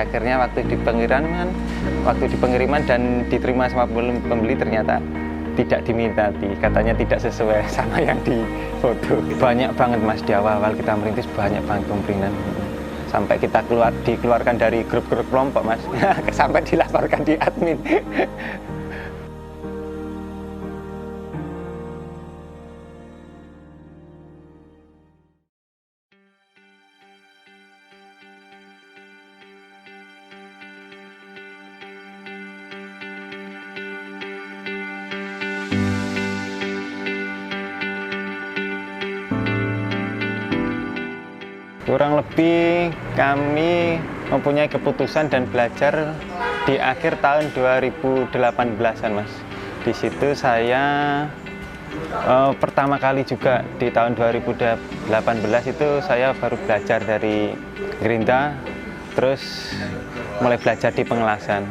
akhirnya waktu di pengiriman dan diterima sama pembeli ternyata tidak diminati, katanya tidak sesuai sama yang di foto. Banyak banget Mas, di awal-awal kita merintis banyak banget komplainan. Sampai kita dikeluarkan dari grup-grup kelompok Mas, sampai dilaporkan di admin. Kurang lebih kami mempunyai keputusan dan belajar di akhir tahun 2018-an Mas. Di situ saya pertama kali juga di tahun 2018 itu saya baru belajar dari gerinda, terus mulai belajar di pengelasan.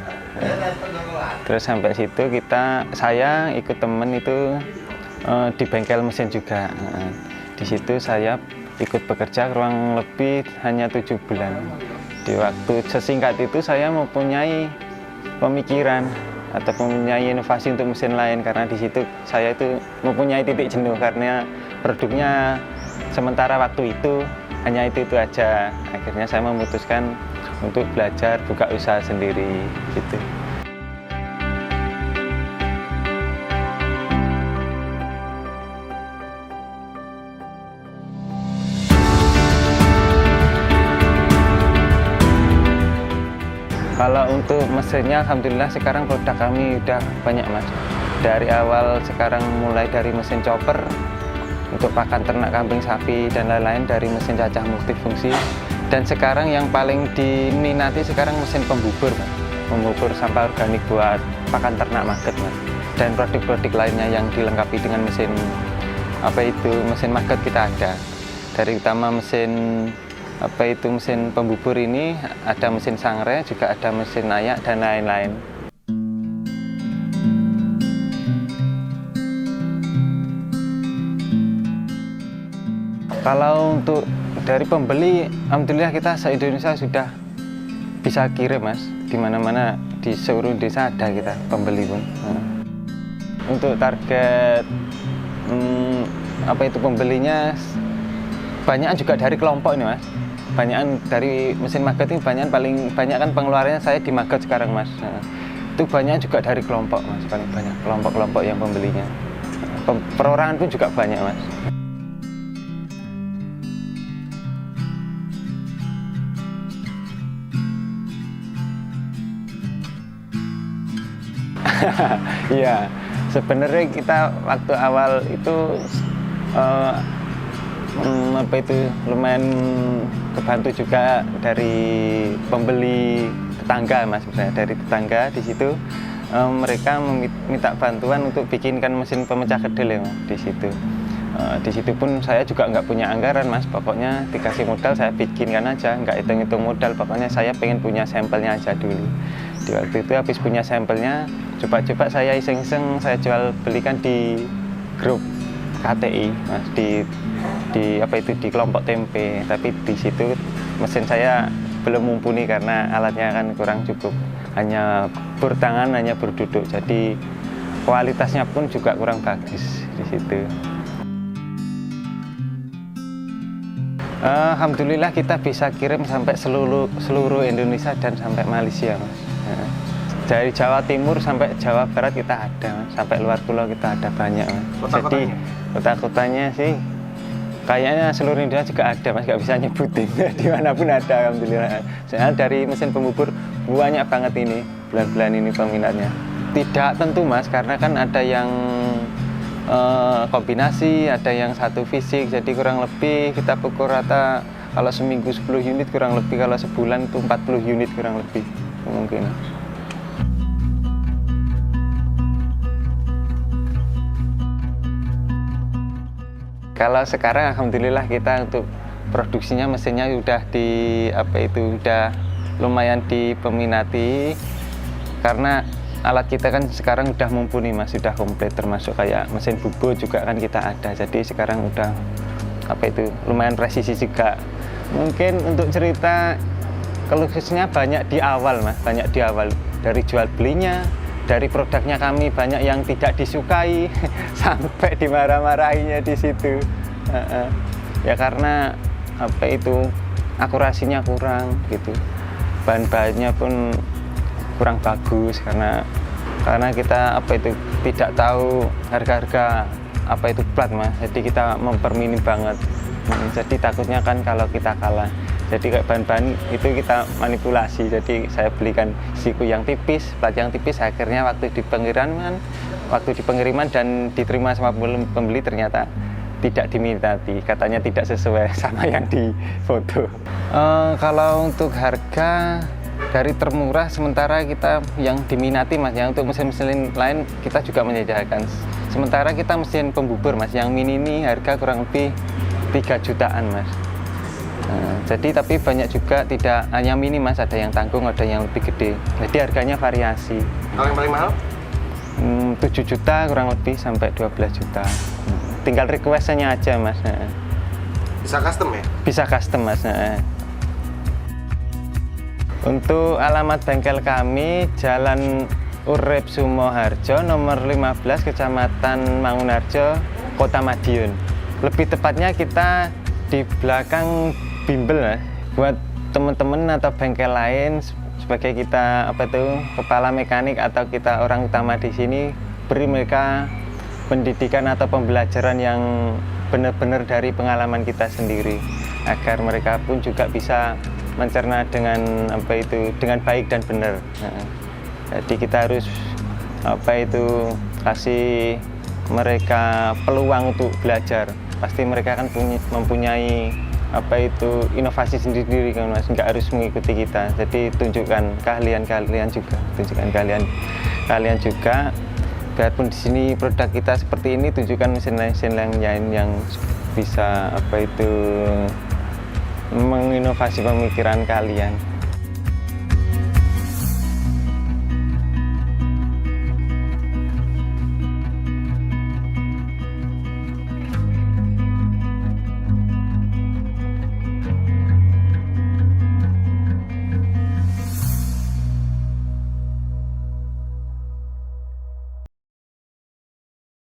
Terus sampai situ saya ikut temen itu di bengkel mesin juga. Di situ saya ikut bekerja kurang lebih hanya 7 bulan. Di waktu sesingkat itu saya mempunyai pemikiran atau mempunyai inovasi untuk mesin lain, karena di situ saya itu mempunyai titik jenuh karena produknya sementara waktu itu hanya itu aja. Akhirnya saya memutuskan untuk belajar buka usaha sendiri gitu. Kalau untuk mesinnya, alhamdulillah sekarang produk kami udah banyak Mas. Dari awal sekarang mulai dari mesin chopper untuk pakan ternak kambing, sapi dan lain-lain, dari mesin cacah multifungsi. Dan sekarang yang paling diminati sekarang mesin pembubur Mas. Pembubur sampah organik buat pakan ternak maggot Mas. Dan produk-produk lainnya yang dilengkapi dengan mesin mesin maggot kita ada. Dari utama mesin mesin pembubur ini ada mesin sangre, juga ada mesin ayak dan lain-lain. Kalau untuk dari pembeli, alhamdulillah kita se-Indonesia sudah bisa kirim Mas, di mana-mana di seluruh desa ada kita pembeli pun. Untuk target pembelinya banyak juga dari kelompok ini Mas. Banyakan dari mesin maggot ini banyak kan pengeluarannya saya di maggot sekarang Mas. Itu banyak juga dari kelompok Mas, paling banyak kelompok-kelompok yang pembelinya. Perorangan pun juga banyak Mas. Iya, sebenarnya kita waktu awal itu lumayan kebantu juga dari pembeli tetangga Mas, misalnya dari tetangga di situ mereka minta bantuan untuk bikinkan mesin pemecah kedelai Mas, di situ. Di situ pun saya juga nggak punya anggaran Mas, pokoknya dikasih modal saya bikinkan aja, nggak hitung-hitung modal, pokoknya saya pengen punya sampelnya aja dulu. Di waktu itu habis punya sampelnya, coba-coba saya iseng-iseng saya belikan di grup KTI Mas, di kelompok tempe, tapi di situ mesin saya belum mumpuni karena alatnya kan kurang cukup, hanya bertangan, hanya berduduk, jadi kualitasnya pun juga kurang bagus di situ. Alhamdulillah kita bisa kirim sampai seluruh Indonesia dan sampai Malaysia Mas. Dari Jawa Timur sampai Jawa Barat kita ada Mas, sampai luar pulau kita ada banyak Mas. Jadi kota-kotanya sih kayaknya seluruh Indonesia juga ada Mas, nggak bisa nyebutin. Dimanapun ada alhamdulillah. Soalnya dari mesin pembubur banyak banget ini bulan-bulan ini peminatnya. Tidak tentu Mas, karena kan ada yang kombinasi, ada yang satu fisik, jadi kurang lebih kita pukul rata kalau seminggu 10 unit kurang lebih, kalau sebulan itu 40 unit kurang lebih kemungkinan. Kalau sekarang alhamdulillah kita untuk produksinya mesinnya udah udah lumayan dipeminati, karena alat kita kan sekarang udah mumpuni Mas, sudah komplit, termasuk kayak mesin bubut juga kan kita ada. Jadi sekarang udah lumayan presisi juga. Mungkin untuk cerita keluh kesahnya banyak di awal Mas, banyak di awal dari jual belinya, dari produknya kami banyak yang tidak disukai sampai dimarah-marahinya di situ. Ya karena apa itu akurasinya kurang gitu, bahan-bahannya pun kurang bagus karena kita apa itu tidak tahu harga-harga apa itu plat Mas, jadi kita memperminim banget. Jadi takutnya kan kalau kita kalah, jadi kayak bahan-bahan itu kita manipulasi, jadi saya belikan siku yang tipis, plat yang tipis, akhirnya waktu di pengiriman dan diterima sama pembeli ternyata tidak diminati, katanya tidak sesuai sama yang di foto. Kalau untuk harga dari termurah, sementara kita yang diminati Mas, yang untuk mesin-mesin lain kita juga menyediakan. Sementara kita mesin pembubur Mas, yang mini ini harga kurang lebih 3 jutaan Mas. Jadi tapi banyak juga tidak hanya mini Mas, ada yang tanggung, ada yang lebih gede. Jadi harganya variasi. Kalau yang paling mahal? 7 juta kurang lebih sampai 12 juta. Tinggal request-nya aja Mas. Bisa custom ya? Bisa custom Mas. Untuk alamat bengkel kami Jalan Urip Sumoharjo nomor 15 Kecamatan Mangunarjo, Kota Madiun. Lebih tepatnya kita di belakang bimbel Mas. Buat teman-teman atau bengkel lain sebagai kita apa itu kepala mekanik atau kita orang utama di sini, beri mereka pendidikan atau pembelajaran yang benar-benar dari pengalaman kita sendiri agar mereka pun juga bisa mencerna dengan apa itu dengan baik dan benar. Jadi kita harus apa itu kasih mereka peluang untuk belajar. Pasti mereka kan mempunyai apa itu inovasi sendiri kan Mas, nggak harus mengikuti kita. Jadi tunjukkan keahlian-keahlian juga, kalian juga. Biarpun di sini produk kita seperti ini, tunjukkan mesin-mesin lain yang bisa apa itu menginovasi pemikiran kalian.